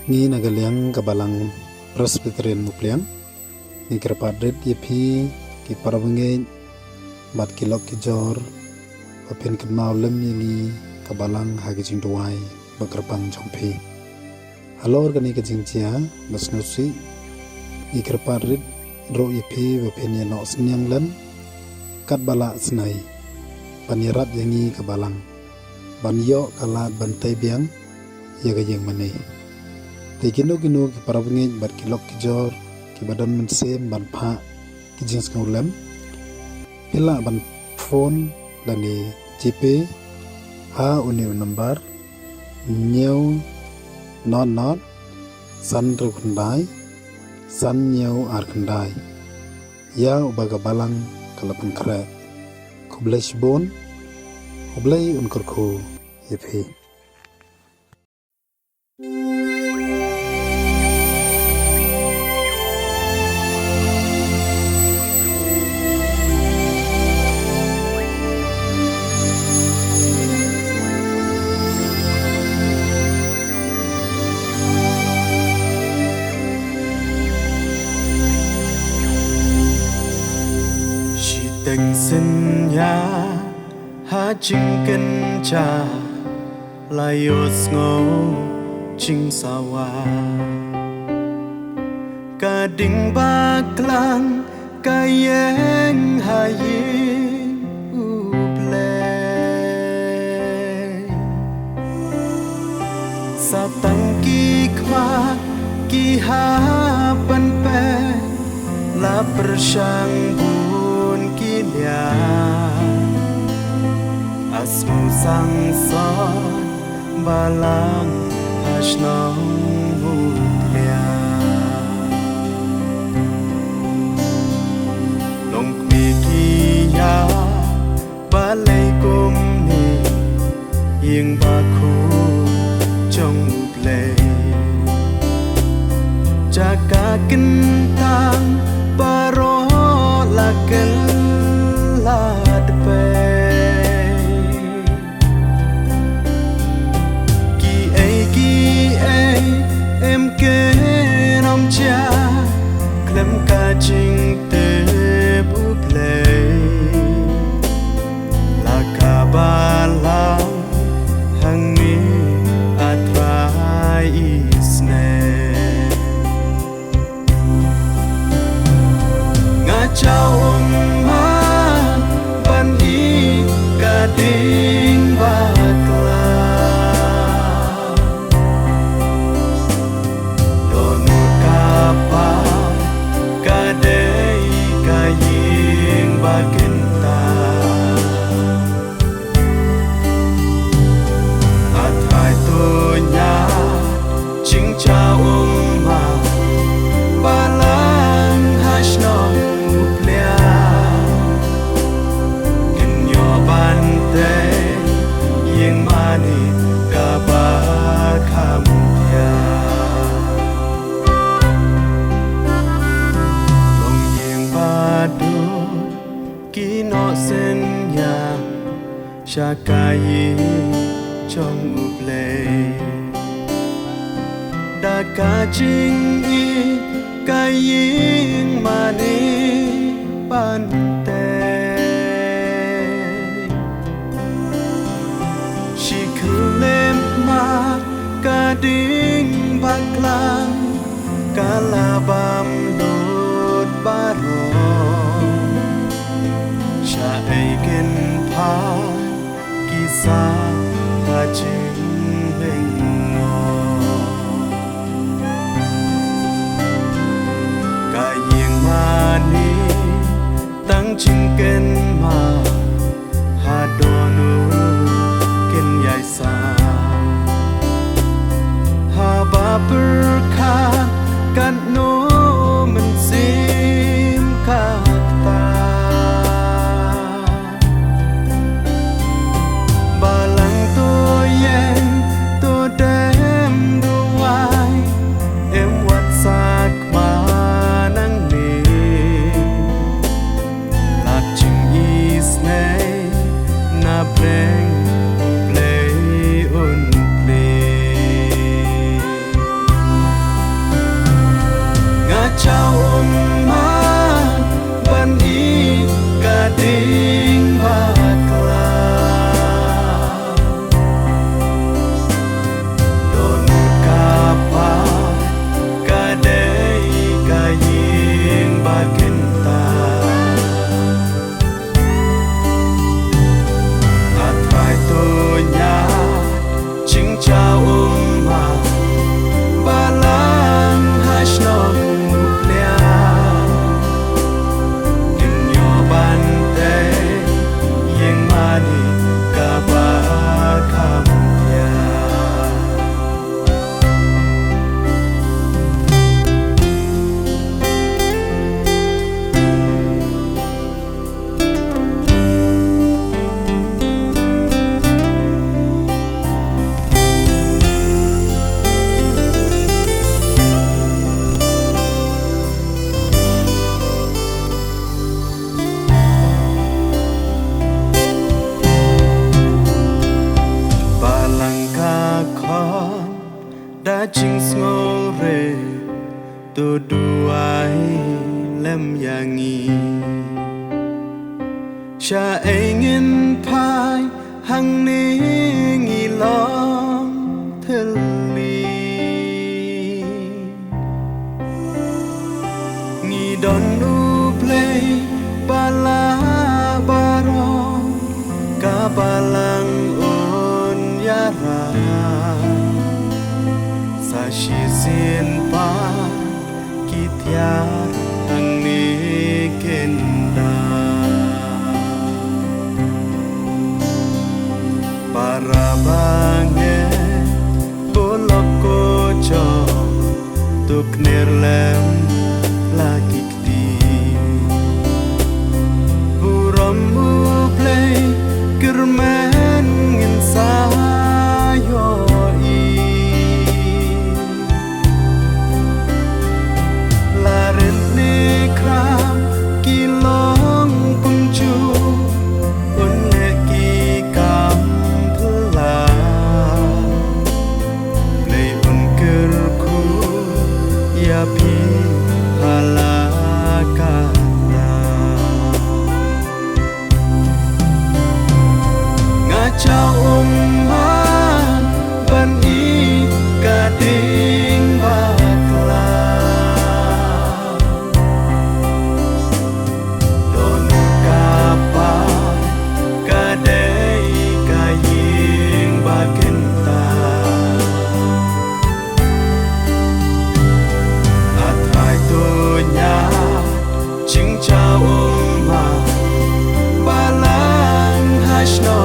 Ngi nagaliang kabalang Presbyterian Mupliang ni kerpadret yepi ki parabenge bat kilok ki jor papen kemau lem yangi kabalang hagijing duai bakerpang jompi halor gani kajing cia basnusi ni kerpadret ro yepi papen yano senyang lem kat bala senai panirap yangi kabalang banyo kala bantai biang yaga yang mane Tegino ki parabenge bat kilok ki jor ki badan mensem ban pha ki jing skaulam pila ban phone lani GP ha uni number new not san ru khandai san new ar khandai ya ubaga balang kalapan kra kublesh bon ublai unkurku yepi Từng sinh nhà ha chinh kinh cha la yos ngô chinh sawa ka ding ba klang ka yeng ha yin u play sa tang ki kwa ki ha pan pe la persang Asmu sang son balang hasnong mutlia Long kwikia balay kum ni Ying baku trong play Jaka kentang paro lakel lad pe ki ai em ke nom cha klem ka jing te bu play la ka ba la hang mi atrai isne nga chao ma ban di ka ding ba kla donu ka pa ka dei ka yin ba kinta athai to nya ching chao ma balang hashnong mani kaba kamya long yeng badu kino sen ya shakai trong uplay da ka jing i kaying mani pante ka ding baklang kalabam lut baron sha aiken pa kisa ha jing beng ka yeng mani tang ching ken ma ha donu ken yai sa berkat kan no mensim kata balang to yen to dem duai em wat sak manang ni lak ching is nei na breng play un play tu duai lem yangi cha ingin phai hang ni ngi long theli ngi don nu play bala baro ka balang on yara sa shi sin pa kitya hang ni kenda para bange bolok ko cho tuk nerlem lagi kti buram mu play kermen ngin sayo i laren ni kram kilong punju un le ki kam phla play un ker ku ya pi hala ka chao man ban i ka ding bakla don ka pa ka dei ka ying bakenta athai to nya ching chao man balang hashno